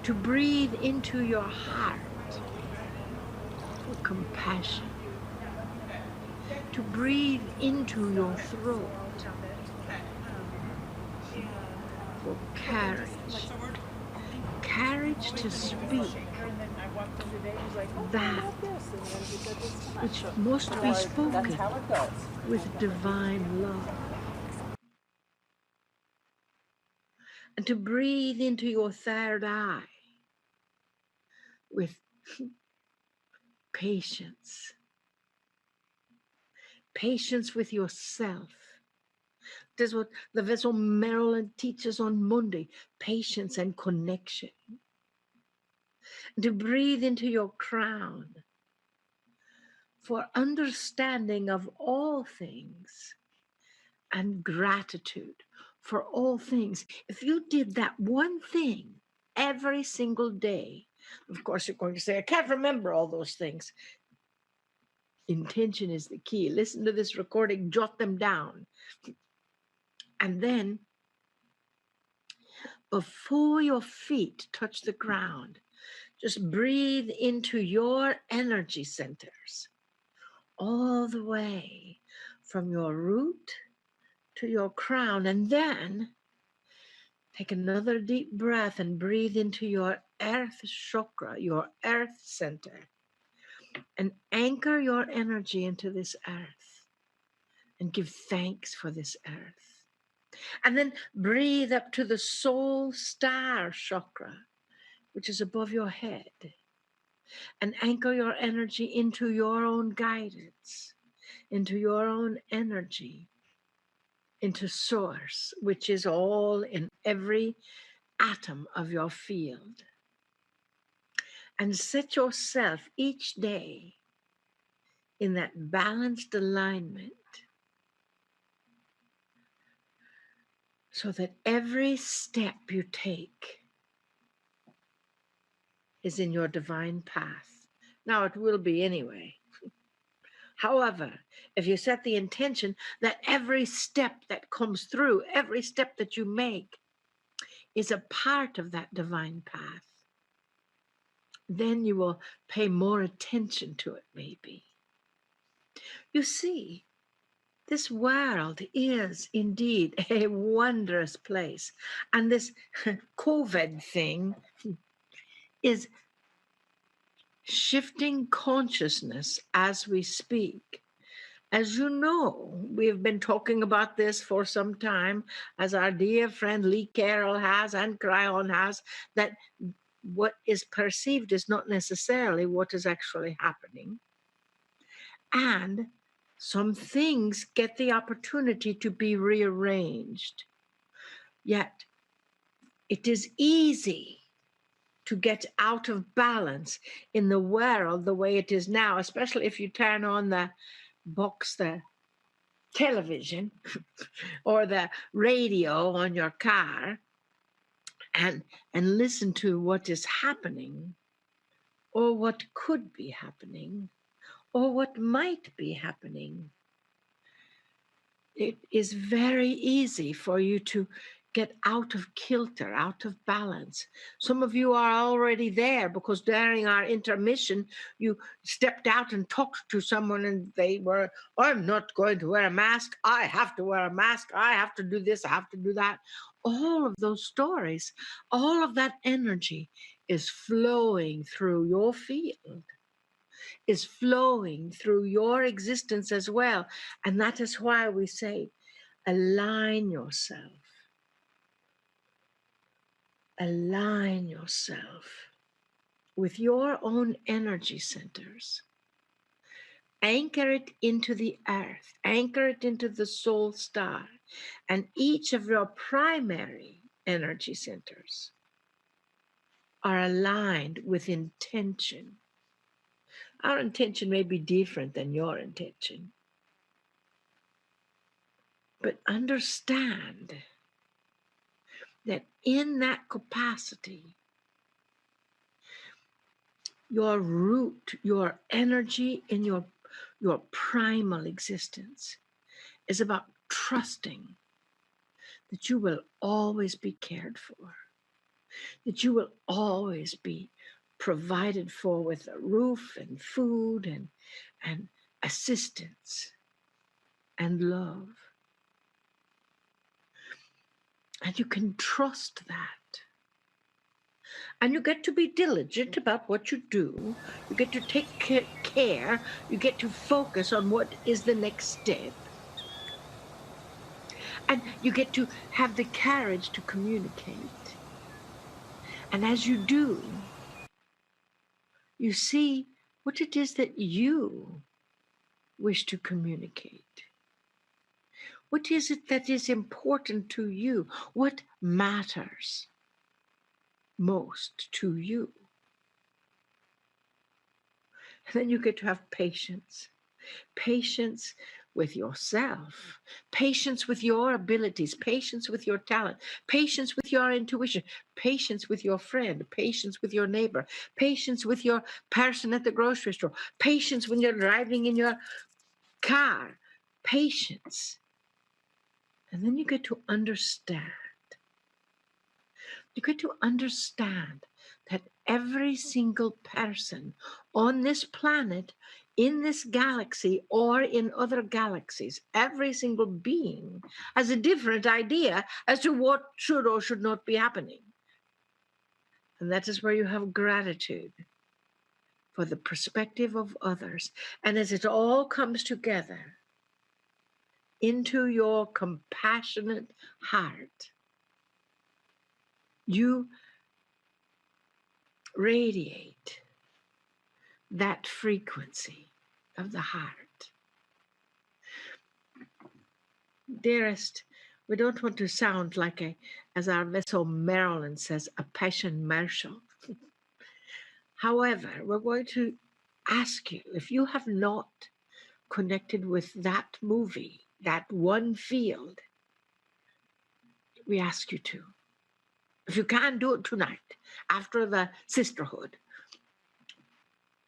To breathe into your heart for compassion. To breathe into your throat for courage. Courage to speak that which must be spoken with divine love. And to breathe into your third eye with patience. Patience with yourself. This is what the Vessel Maryland teaches on Monday. Patience and connection. And to breathe into your crown for understanding of all things and gratitude for all things. If you did that one thing every single day, Of course, you're going to say, I can't remember all those things. Intention is the key. Listen to this recording, jot them down. And then, before your feet touch the ground, just breathe into your energy centers all the way from your root to your crown. And then take another deep breath and breathe into your earth chakra, your earth center, and anchor your energy into this earth and give thanks for this earth. And then breathe up to the soul star chakra, which is above your head, and anchor your energy into your own guidance, into your own energy, into source, which is all in every atom of your field. And set yourself each day in that balanced alignment so that every step you take is in your divine path. Now, it will be anyway. However, if you set the intention that every step that comes through, every step that you make is a part of that divine path, then you will pay more attention to it, maybe. You see, this world is indeed a wondrous place. And this COVID thing is shifting consciousness as we speak. As you know, we've been talking about this for some time, as our dear friend Lee Carroll has and Kryon has, that what is perceived is not necessarily what is actually happening. And some things get the opportunity to be rearranged. Yet, it is easy to get out of balance in the world the way it is now, especially if you turn on the television or the radio on your car and listen to what is happening or what could be happening or what might be happening. It is very easy for you to get out of kilter, out of balance. Some of you are already there because during our intermission, you stepped out and talked to someone and they were, I'm not going to wear a mask. I have to wear a mask. I have to do this. I have to do that. All of those stories, all of that energy is flowing through your field, is flowing through your existence as well. And that is why we say, align yourself. Align yourself with your own energy centers. Anchor it into the earth, anchor it into the soul star, and each of your primary energy centers are aligned with intention. Our intention may be different than your intention, but understand that in that capacity, your root, your energy in your primal existence is about trusting that you will always be cared for, that you will always be provided for with a roof and food and assistance and love. And you can trust that. And you get to be diligent about what you do. You get to take care. You get to focus on what is the next step. And you get to have the courage to communicate. And as you do, you see what it is that you wish to communicate. What is it that is important to you? What matters most to you? And then you get to have patience. Patience with yourself, patience with your abilities, patience with your talent, patience with your intuition, patience with your friend, patience with your neighbor, patience with your person at the grocery store, patience when you're driving in your car, patience. And then you get to understand. You get to understand that every single person on this planet, in this galaxy, or in other galaxies, every single being has a different idea as to what should or should not be happening. And that is where you have gratitude for the perspective of others. And as it all comes together into your compassionate heart, you radiate that frequency of the heart. Dearest, we don't want to sound like as our vessel Marilyn says, a passion marshal. However, we're going to ask you, if you have not connected with that movie, that one field, we ask you to. If you can't do it tonight, after the sisterhood,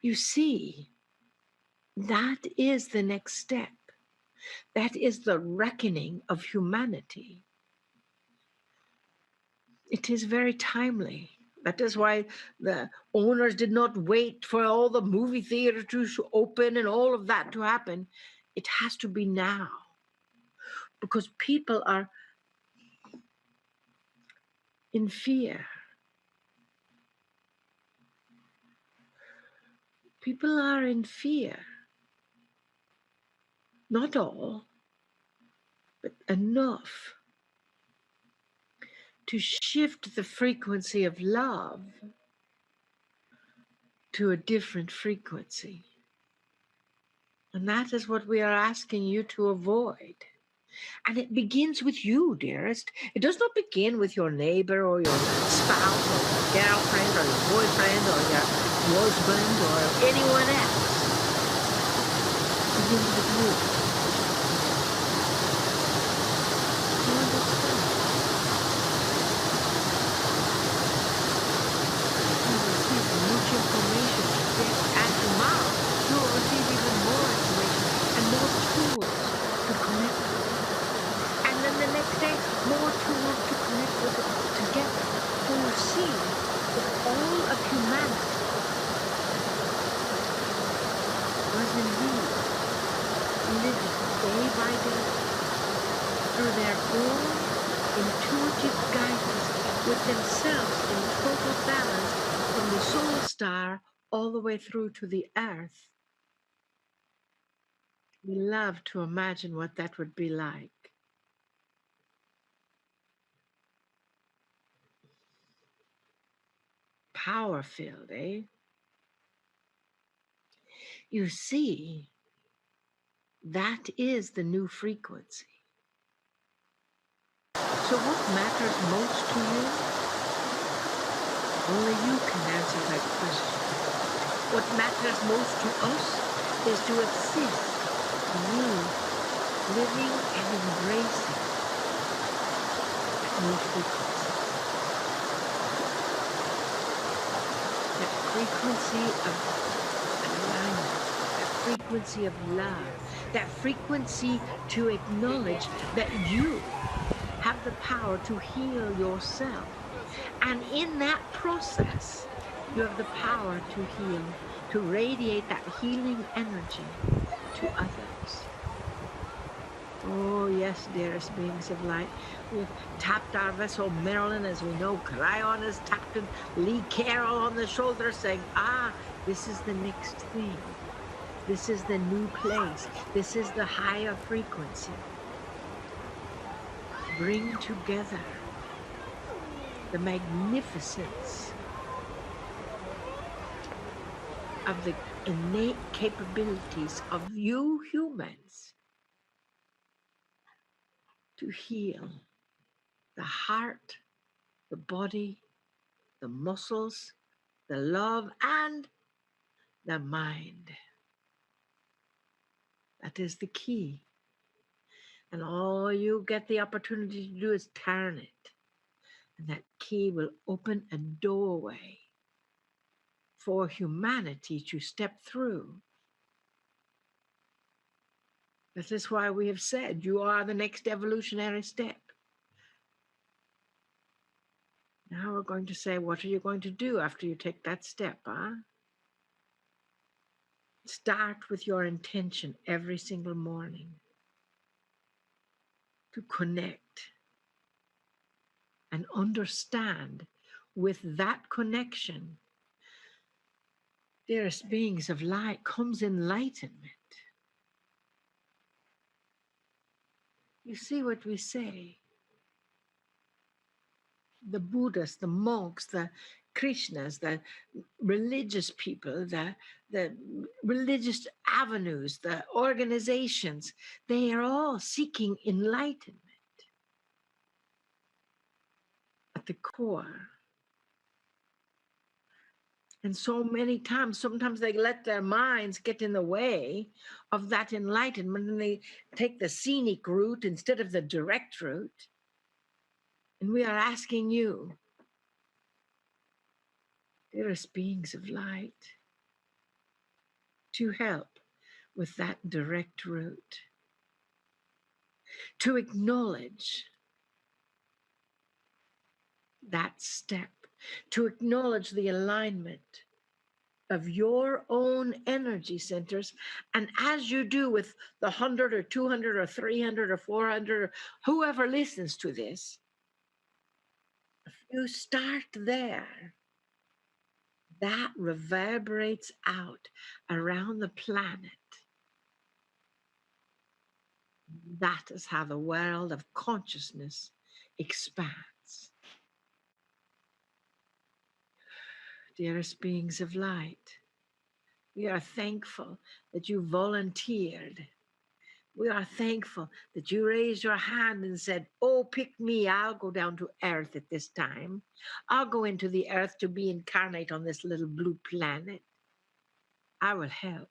you see, that is the next step. That is the reckoning of humanity. It is very timely. That is why the owners did not wait for all the movie theaters to open and all of that to happen. It has to be now, because people are in fear. People are in fear. Not all, but enough to shift the frequency of love to a different frequency. And that is what we are asking you to avoid. And it begins with you, dearest. It does not begin with your neighbor or your spouse or your girlfriend or your boyfriend or your husband or anyone else. It begins with you. You understand? You receive much information today, and tomorrow you will receive even more information and more tools to connect with. And then the next day, more tools to connect with it together. So you see that all of humanity was indeed living day by day through their own intuitive guidance with themselves in total balance from the solar star all the way through to the earth. We love to imagine what that would be like. Power filled, eh? You see, that is the new frequency. So what matters most to you? Only you can answer that question. What matters most to us is to assist you living and embracing that new frequency. That frequency of alignment, that frequency of love, that frequency to acknowledge that you have the power to heal yourself. And in that process, you have the power to heal, to radiate that healing energy to others. Oh, yes, dearest beings of light. We've tapped our vessel Marilyn, as we know. Kryon has tapped Lee Carroll on the shoulder, saying, this is the next thing. This is the new place. This is the higher frequency. Bring together the magnificence of the innate capabilities of you humans to heal the heart, the body, the muscles, the love, and the mind. That is the key. And all you get the opportunity to do is turn it. And that key will open a doorway for humanity to step through. This is why we have said you are the next evolutionary step. Now we're going to say, what are you going to do after you take that step, huh? Start with your intention every single morning to connect and understand with that connection, dearest beings of light, comes enlightenment. You see what we say? The Buddhists, the monks, the Krishnas, the religious people, the religious avenues, the organizations, they are all seeking enlightenment at the core. And so many times, sometimes they let their minds get in the way of that enlightenment, and they take the scenic route instead of the direct route. And we are asking you, dearest beings of light, to help with that direct route, to acknowledge that step, to acknowledge the alignment of your own energy centers. And as you do with the 100 or 200 or 300 or 400 or whoever listens to this, if you start there, that reverberates out around the planet. That is how the world of consciousness expands. Dearest beings of light, we are thankful that you volunteered. We are thankful that you raised your hand and said, oh, pick me, I'll go down to earth at this time. I'll go into the earth to be incarnate on this little blue planet. I will help.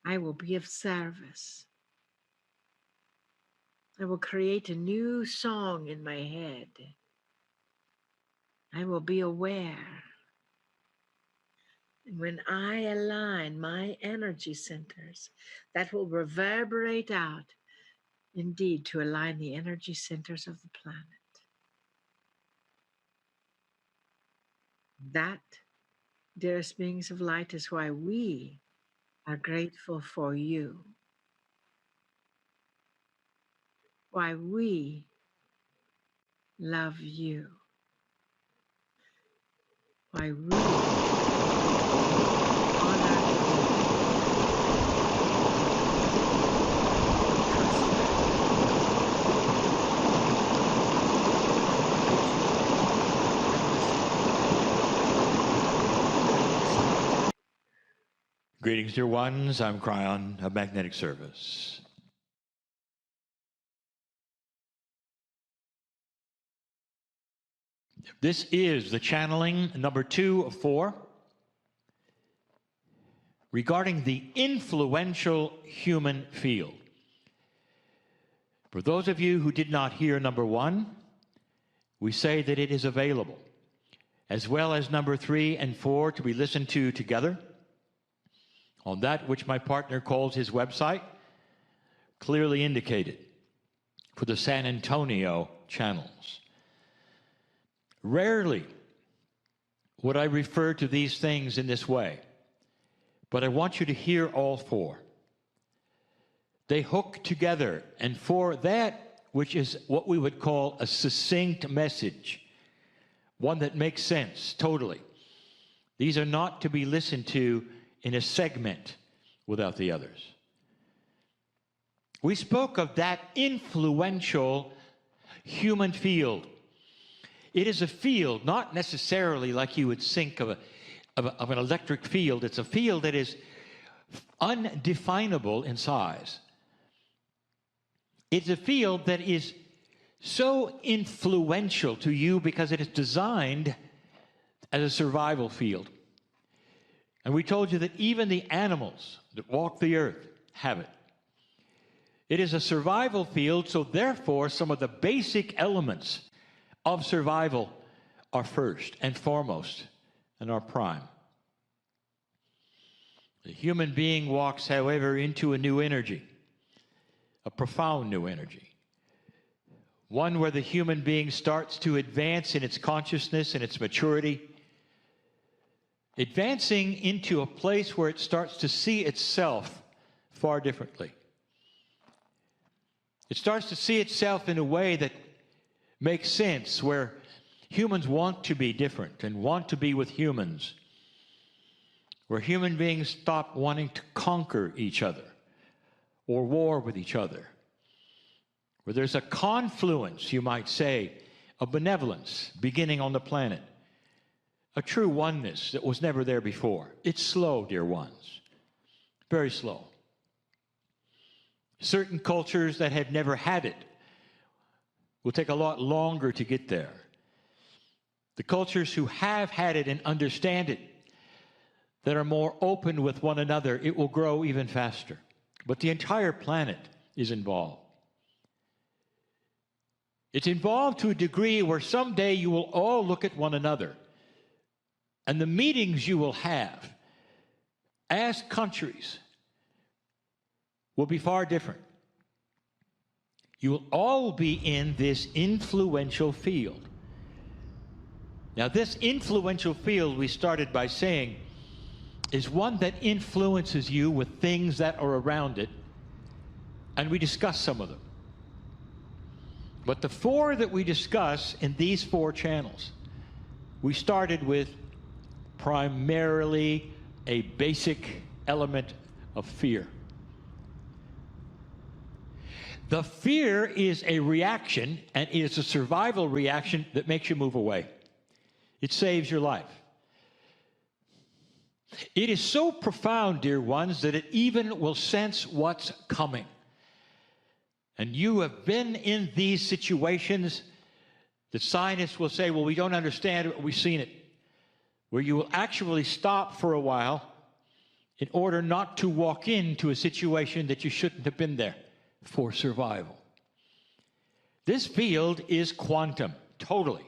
I will be of service. I will create a new song in my head. I will be aware. And when I align my energy centers, that will reverberate out, indeed, to align the energy centers of the planet. That, dearest beings of light, is why we are grateful for you. Why we love you. Why we honor Greetings, dear ones. I'm Kryon of Magnetic Service. This is the channeling number 2 of 4 regarding the influential human field. For those of you who did not hear number 1, we say that it is available, as well as number 3 and 4 to be listened to together on that which my partner calls his website, clearly indicated for the San Antonio channels. Rarely would I refer to these things in this way, but I want you to hear all 4. They hook together, and for that which is what we would call a succinct message, one that makes sense totally, these are not to be listened to in a segment without the others. We spoke of that influential human field. It is a field, not necessarily like you would think of an electric field. It's a field that is undefinable in size. It's a field that is so influential to you because it is designed as a survival field. And we told you that even the animals that walk the earth have it. It is a survival field, so therefore some of the basic elements of survival are first and foremost and are prime. The human being walks, however, into a new energy, a profound new energy. One where the human being starts to advance in its consciousness and its maturity, advancing into a place where it starts to see itself far differently. It starts to see itself in a way that makes sense, where humans want to be different and want to be with humans, where human beings stop wanting to conquer each other or war with each other, where there's a confluence, you might say, of benevolence beginning on the planet, a true oneness that was never there before. It's slow, dear ones, very slow. Certain cultures that have never had it will take a lot longer to get there. The cultures who have had it and understand it, that are more open with one another, it will grow even faster. But the entire planet is involved. It's involved to a degree where someday you will all look at one another, and the meetings you will have as countries will be far different. You will all be in this influential field. Now, this influential field, we started by saying, is one that influences you with things that are around it, and we discuss some of them. But the four that we discuss in these four channels, we started with primarily a basic element of fear. The fear is a reaction, and it is a survival reaction that makes you move away. It saves your life. It is so profound, dear ones, that it even will sense what's coming. And you have been in these situations that scientists will say, well, we don't understand it, but we've seen it, where you will actually stop for a while in order not to walk into a situation that you shouldn't have been there for survival. This field is quantum, totally.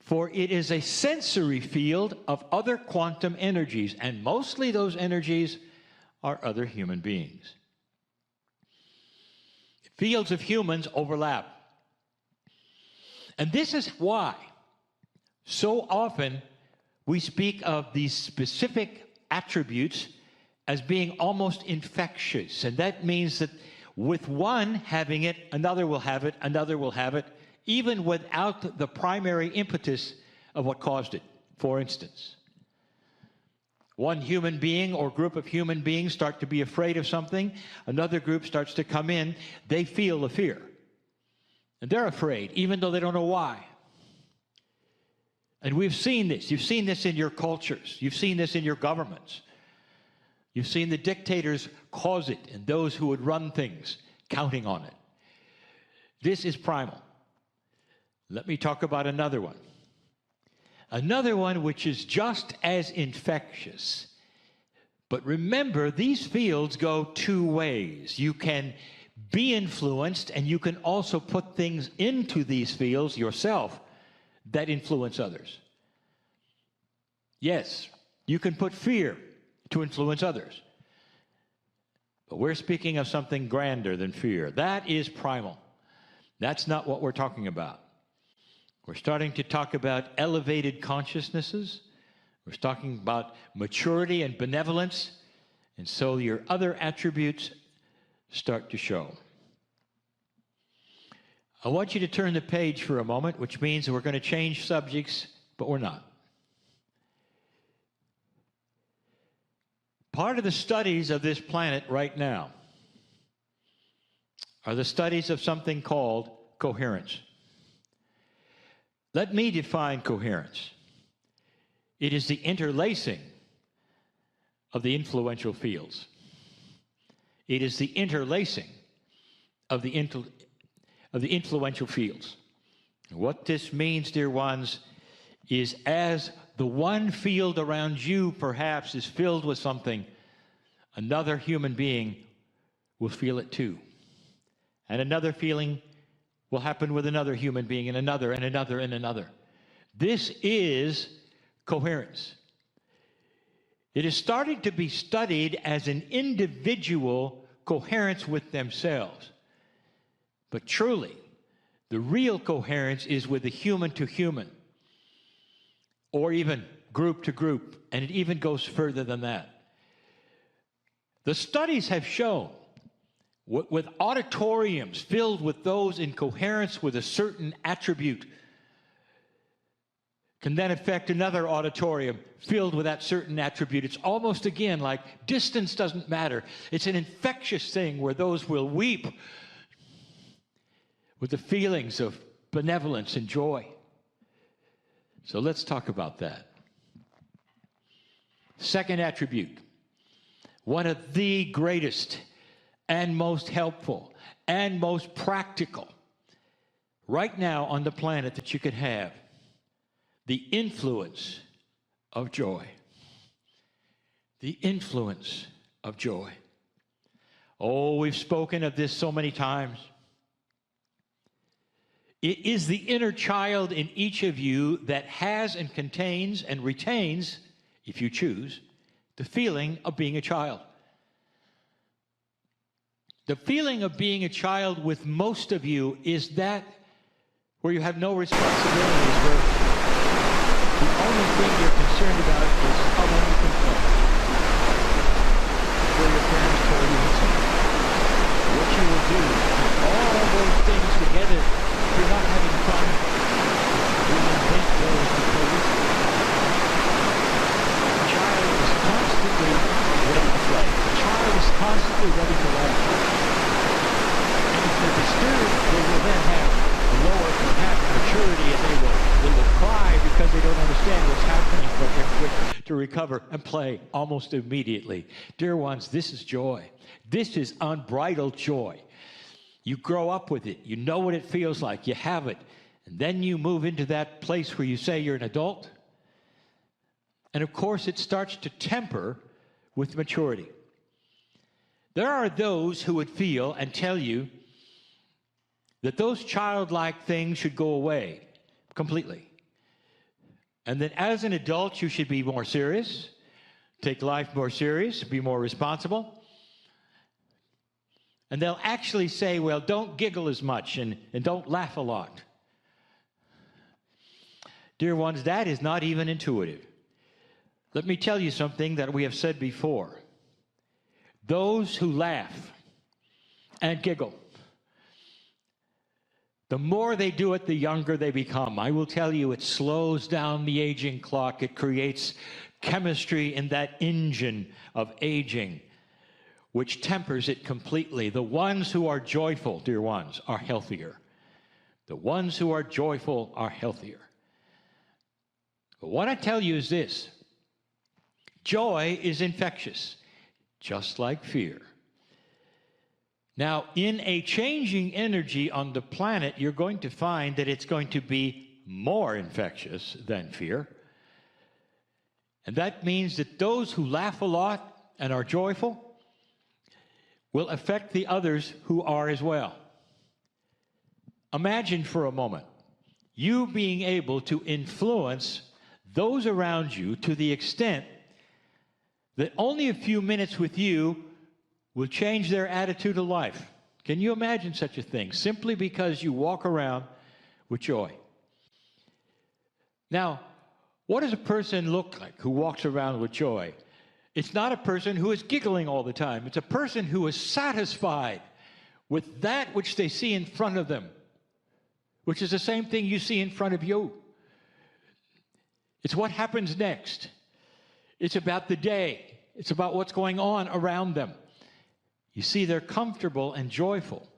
For it is a sensory field of other quantum energies, and mostly those energies are other human beings. Fields of humans overlap. And this is why so often we speak of these specific attributes as being almost infectious. And that means that with one having it, another will have it, another will have it, even without the primary impetus of what caused it. For instance, one human being or group of human beings start to be afraid of something, another group starts to come in, they feel the fear. And they're afraid, even though they don't know why. And we've seen this. You've seen this in your cultures. You've seen this in your governments. You've seen the dictators cause it, and those who would run things counting on it. This is primal. Let me talk about another one. Another one which is just as infectious. But remember, these fields go two ways. You can be influenced, and you can also put things into these fields yourself that influence others. Yes, you can put fear to influence others. But we're speaking of something grander than fear. That is primal. That's not what we're talking about. We're starting to talk about elevated consciousnesses. We're talking about maturity and benevolence. And so your other attributes start to show. I want you to turn the page for a moment, which means we're going to change subjects, but we're not. Part of the studies of this planet right now are the studies of something called coherence. Let me define coherence. It is the interlacing of the influential fields. It is the interlacing of the influential fields. And what this means, dear ones, is as the one field around you perhaps is filled with something, another human being will feel it too. And another feeling will happen with another human being, and another, and another, and another. This is coherence. It is starting to be studied as an individual coherence with themselves. But truly, the real coherence is with the human to human, or even group to group, and it even goes further than that. The studies have shown with auditoriums filled with those in coherence with a certain attribute can then affect another auditorium filled with that certain attribute. It's almost, again, like distance doesn't matter. It's an infectious thing where those will weep with the feelings of benevolence and joy. So let's talk about that. Second attribute, one of the greatest and most helpful and most practical right now on the planet that you could have, the influence of joy. The influence of joy. Oh, we've spoken of this so many times. It is the inner child in each of you that has and contains and retains, if you choose, the feeling of being a child. The feeling of being a child with most of you is that where you have no responsibilities, where the only thing you're concerned about is how long you can play. Where your parents told you what you will do. All those things together, if you're not having fun, you invent those and police. The child is constantly ready to play. The child is constantly ready to laugh. And if they're disturbed, they will then have a lower perhaps maturity, and they will cry because they don't understand what's happening, but they're quick to recover and play almost immediately. Dear ones, this is joy. This is unbridled joy. You grow up with it. You know what it feels like. You have it. And then you move into that place where you say you're an adult. And of course, it starts to temper with maturity. There are those who would feel and tell you that those childlike things should go away completely. And that as an adult, you should be more serious, take life more serious, be more responsible. And they'll actually say, well, don't giggle as much and don't laugh a lot. Dear ones, that is not even intuitive. Let me tell you something that we have said before. Those who laugh and giggle, the more they do it, the younger they become. I will tell you, it slows down the aging clock. It creates chemistry in that engine of aging, which tempers it completely. The ones who are joyful, dear ones, are healthier. The ones who are joyful are healthier. But what I tell you is this. Joy is infectious, just like fear. Now, in a changing energy on the planet, you're going to find that it's going to be more infectious than fear. And that means that those who laugh a lot and are joyful will affect the others who are as well. Imagine for a moment you being able to influence those around you to the extent that only a few minutes with you will change their attitude of life. Can you imagine such a thing? Simply because you walk around with joy. Now, what does a person look like who walks around with joy? It's not a person who is giggling all the time. It's a person who is satisfied with that which they see in front of them, which is the same thing you see in front of you. It's what happens next. It's about the day. It's about what's going on around them. You see, they're comfortable and joyful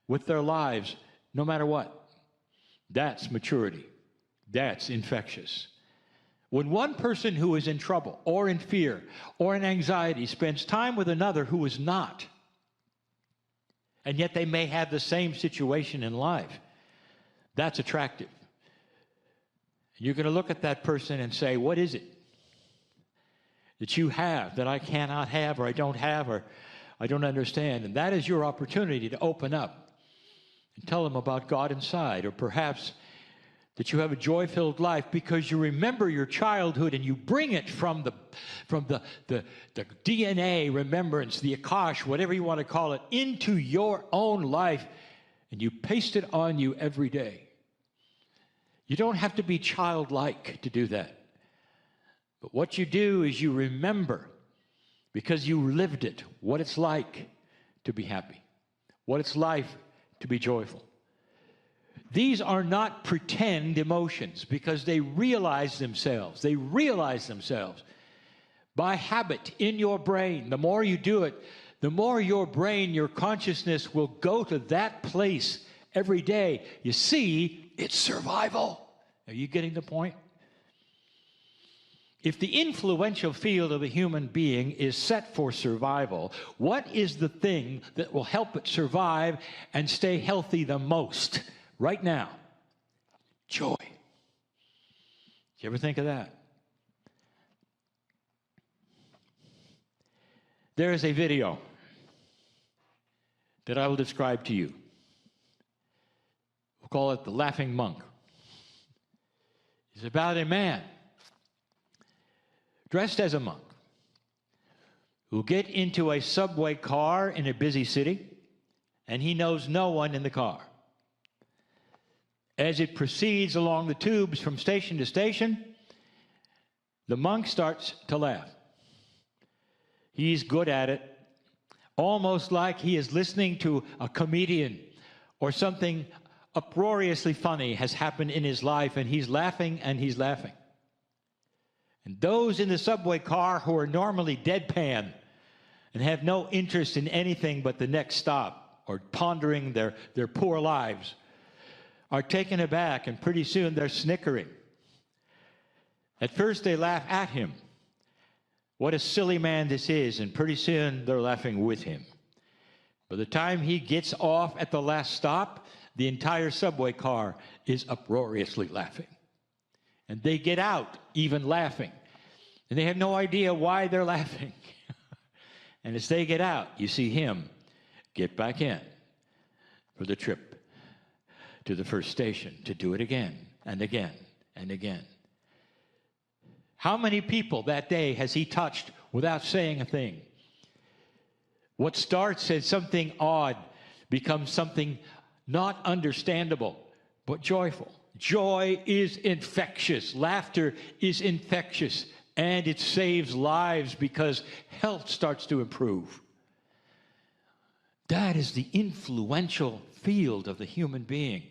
with their lives no matter what. That's maturity. That's infectious. When one person who is in trouble or in fear or in anxiety spends time with another who is not, and yet they may have the same situation in life, that's attractive. You're going to look at that person and say, what is it that you have that I cannot have, or I don't have, or I don't understand? And that is your opportunity to open up and tell them about God inside, or perhaps that you have a joy-filled life because you remember your childhood and you bring it from the DNA remembrance, the Akash, whatever you want to call it, into your own life, and you paste it on you every day. You don't have to be childlike to do that. But what you do is you remember, because you lived it, what it's like to be happy, what it's like to be joyful. These are not pretend emotions, because they realize themselves. They realize themselves by habit in your brain. The more you do it, the more your brain, your consciousness will go to that place every day. You see, it's survival. Are you getting the point? If the influential field of a human being is set for survival, what is the thing that will help it survive and stay healthy the most right now? Joy. Did you ever think of that? There is a video that I will describe to you. We'll call it The Laughing Monk. It's about a man dressed as a monk who'll get into a subway car in a busy city, and he knows no one in the car. As it proceeds along the tubes from station to station, the monk starts to laugh. He's good at it, almost like he is listening to a comedian, or something uproariously funny has happened in his life, and he's laughing and he's laughing. And those in the subway car who are normally deadpan and have no interest in anything but the next stop, or pondering their poor lives, are taken aback, and pretty soon they're snickering. At first they laugh at him. What a silly man this is, and pretty soon they're laughing with him. By the time he gets off at the last stop, the entire subway car is uproariously laughing. And they get out even laughing. And they have no idea why they're laughing. And as they get out, you see him get back in for the trip to the first station to do it again and again and again. How many people that day has he touched without saying a thing? What starts as something odd becomes something not understandable, but joyful. Joy is infectious. Laughter is infectious. And it saves lives because health starts to improve. That is the influential field of the human being,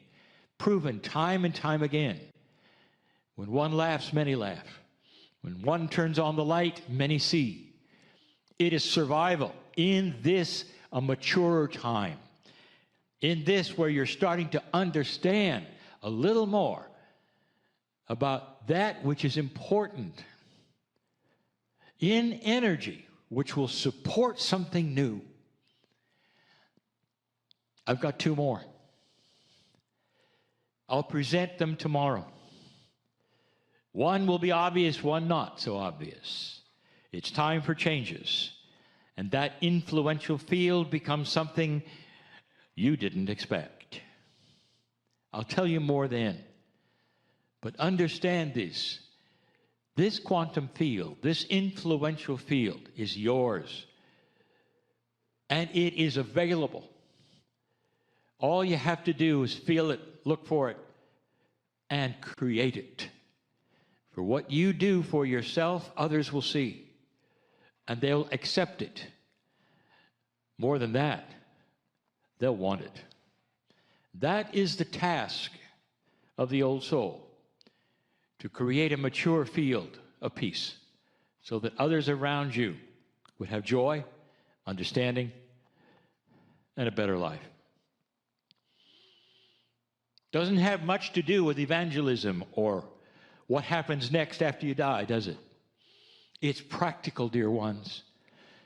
proven time and time again. When one laughs, many laugh. When one turns on the light, many see. It is survival in this, a mature time. In this, where you're starting to understand a little more about that which is important in energy, which will support something new. I've got two more. I'll present them tomorrow. One will be obvious, one not so obvious. It's time for changes. And that influential field becomes something you didn't expect. I'll tell you more then. But understand this. This quantum field, this influential field is yours. And it is available. All you have to do is feel it, look for it, and create it. For what you do for yourself, others will see. And they'll accept it. More than that, they'll want it. That is the task of the old soul. To create a mature field of peace so that others around you would have joy, understanding, and a better life. Doesn't have much to do with evangelism or what happens next after you die, does it? It's practical, dear ones.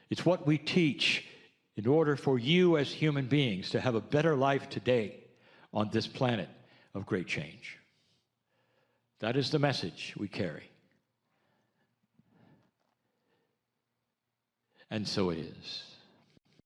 It's what we teach in order for you as human beings to have a better life today on this planet of great change. That is the message we carry. And so it is.